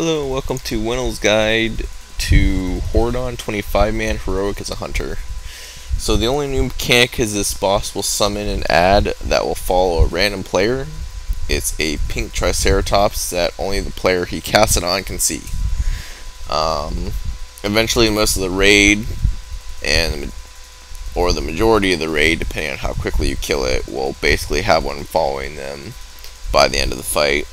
Hello, and welcome to wenll's Guide to Horridon 25-man Heroic as a Hunter. So the only new mechanic is this boss will summon an ad that will follow a random player. It's a pink Triceratops that only the player he casts it on can see. Eventually most of the raid, or the majority of the raid, depending on how quickly you kill it, will basically have one following them by the end of the fight.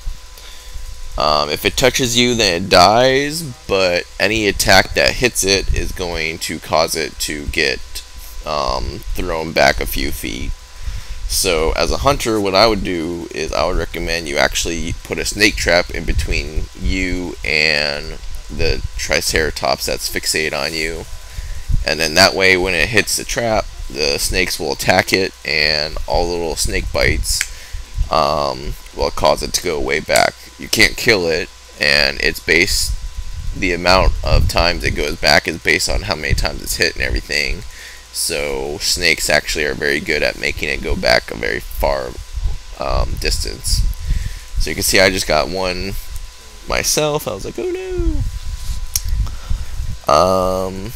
If it touches you, then it dies, but any attack that hits it is going to cause it to get thrown back a few feet. So as a hunter, what I would do is I would recommend you actually put a snake trap in between you and the Triceratops that's fixated on you. And then that way when it hits the trap, the snakes will attack it, and all the little snake bites will cause it to go way back. You can't kill it, and it's the amount of times it goes back is based on how many times it's hit and everything. So snakes actually are very good at making it go back a very far distance. So you can see I just got one myself. I was like, oh no.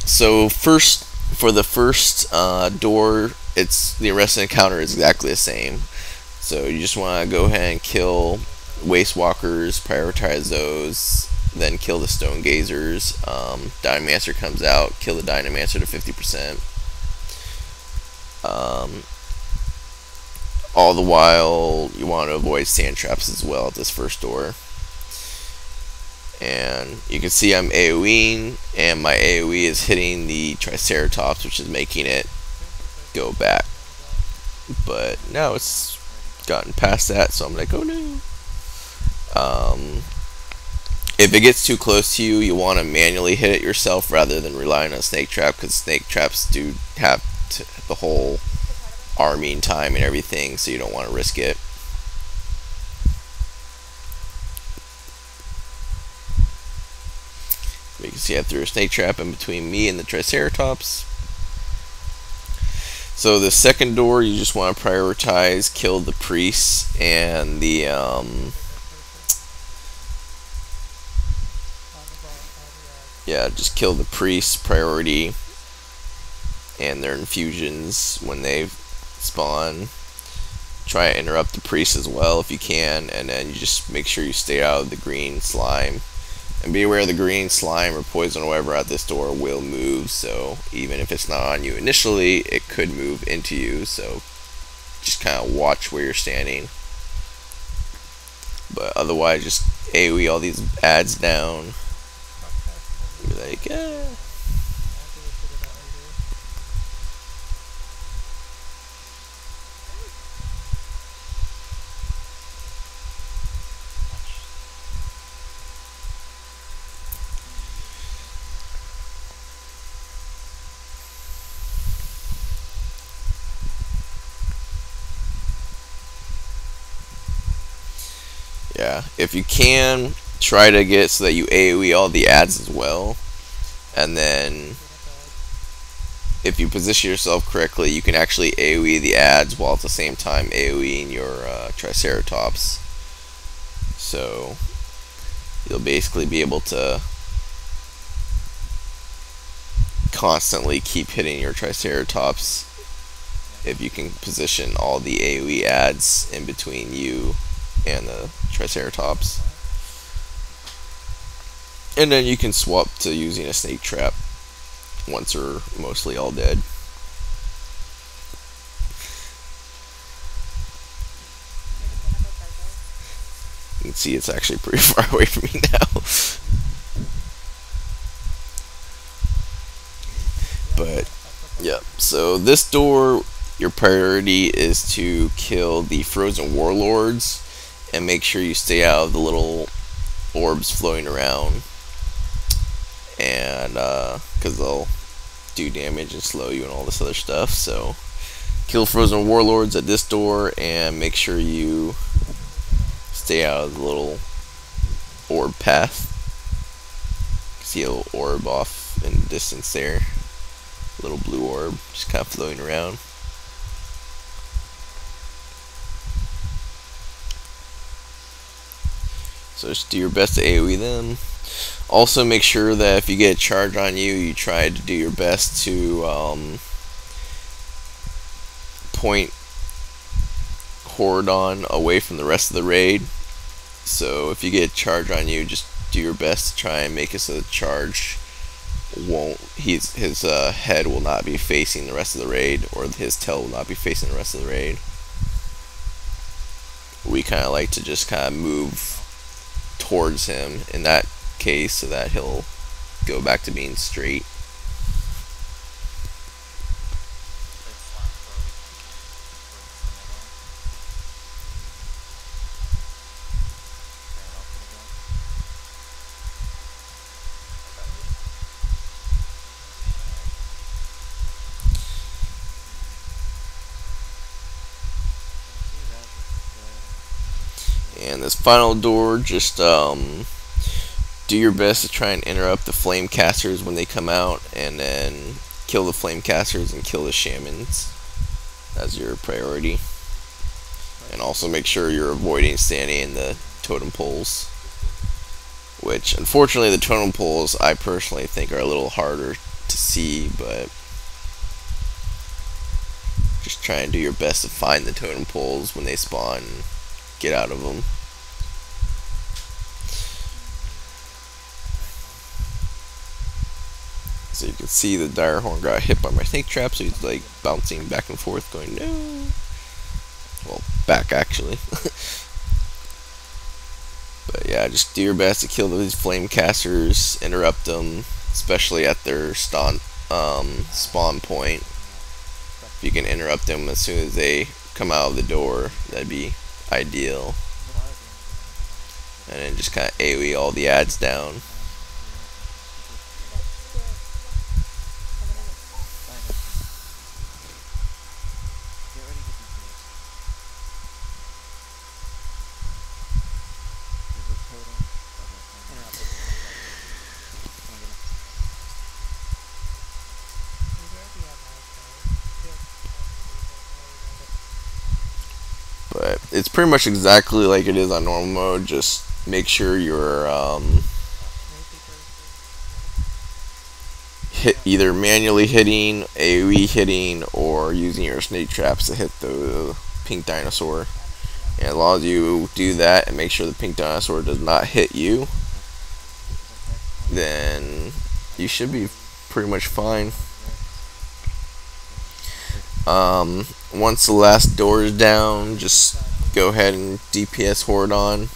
So for the first door, the arrested encounter is exactly the same. So you just want to go ahead and kill waste walkers, prioritize those, then kill the stone gazers. Dynamancer comes out, kill the Dynamancer to 50%. All the while you want to avoid sand traps as well at this first door. And you can see I'm AoEing, and my AoE is hitting the Triceratops, which is making it go back. But now it's gotten past that, so I'm like, oh no. If it gets too close to you, you want to manually hit it yourself rather than relying on a snake trap, because snake traps do have the whole arming time and everything, so you don't want to risk it. You can see I threw a snake trap in between me and the Triceratops. So the second door, you just want to prioritize kill the priests and the just kill the priests priority and their infusions when they spawn. Try to interrupt the priests as well if you can, and then you just make sure you stay out of the green slime. And be aware the green slime or poison or whatever at this door will move, so even if it's not on you initially, it could move into you, so just kind of watch where you're standing. But otherwise, just AoE all these ads down. Be like, Yeah, if you can, try to get so that you AoE all the ads as well, and then if you position yourself correctly, you can actually AoE the ads while at the same time AoEing your Triceratops. So you'll basically be able to constantly keep hitting your Triceratops if you can position all the AoE ads in between you and the Triceratops. And then you can swap to using a snake trap once they're mostly all dead. You can see it's actually pretty far away from me now. But yeah, so this door, your priority is to kill the frozen warlords and make sure you stay out of the little orbs floating around, and because they'll do damage and slow you and all this other stuff. So kill frozen warlords at this door and make sure you stay out of the little orb path. You can see a little orb off in the distance there, a little blue orb just kind of floating around. So just do your best to AoE them. Also make sure that if you get a charge on you, you try to do your best to point Horridon away from the rest of the raid. So if you get a charge on you, just do your best to try and make it so the charge won't, his head will not be facing the rest of the raid, or his tail will not be facing the rest of the raid. We kind of like to just kind of move towards him in that case so that he'll go back to being straight. And this final door, just do your best to try and interrupt the flame casters when they come out, and then kill the flame casters and kill the shamans as your priority. And also make sure you're avoiding standing in the totem poles, which unfortunately the totem poles I personally think are a little harder to see, but just try and do your best to find the totem poles when they spawn. Get out of them. So you can see the dire horn got hit by my snake trap, so he's like bouncing back and forth going no. Well, back actually. But yeah, just do your best to kill these flame casters, interrupt them, especially at their spawn point. If you can interrupt them as soon as they come out of the door, that'd be ideal. And then just kind of AoE all the ads down. But it's pretty much exactly like it is on normal mode. Just make sure you're either manually hitting, AoE hitting, or using your snake traps to hit the pink dinosaur. And as long as you do that and make sure the pink dinosaur does not hit you, then you should be pretty much fine. Once the last door is down, just go ahead and DPS Horridon,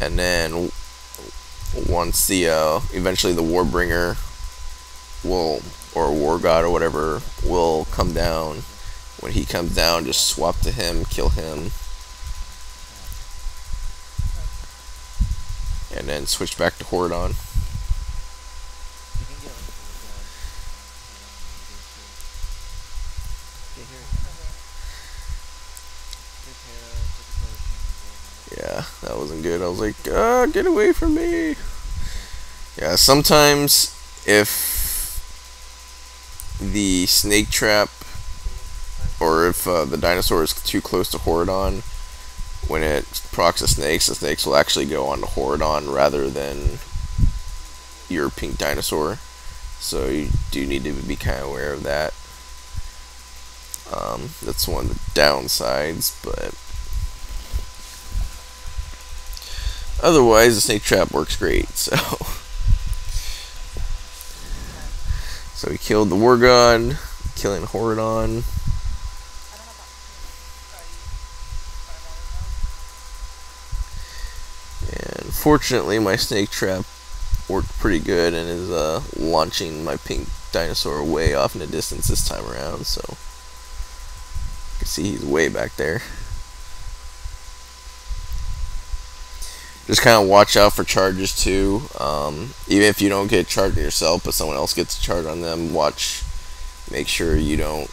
and then once the eventually the Warbringer will, or War God or whatever, will come down. When he comes down, just swap to him, kill him, and then switch back to Horridon. Yeah, that wasn't good. I was like, get away from me. Yeah, sometimes if the snake trap, or if the dinosaur is too close to Horridon, when it procs the snakes will actually go on to Horridon rather than your pink dinosaur. So you do need to be kind of aware of that. That's one of the downsides, but otherwise the snake trap works great. So we killed the War God, killing Horridon. And fortunately my snake trap worked pretty good and is launching my pink dinosaur way off in the distance this time around, so you can see he's way back there. Just kind of watch out for charges too. Even if you don't get a charge on yourself, but someone else gets a charge on them, make sure you don't,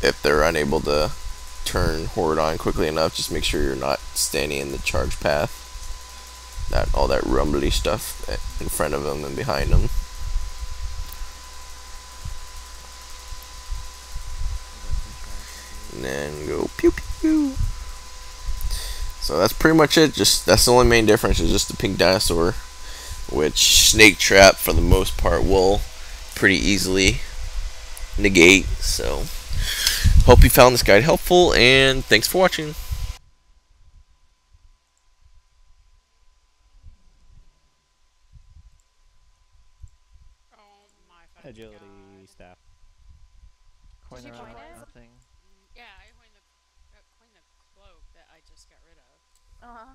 if they're unable to turn Horridon quickly enough, just make sure you're not standing in the charge path. All that rumbly stuff in front of them and behind them. And then go pew pew. So that's pretty much it. Just that's the only main difference is just the pink dinosaur, which snake trap for the most part will pretty easily negate. So hope you found this guide helpful, and thanks for watching. Oh my fucking Agility god. staff. Did Coin you coin it? nothing. Yeah, I coined the cloak that I just got rid of. Uh-huh.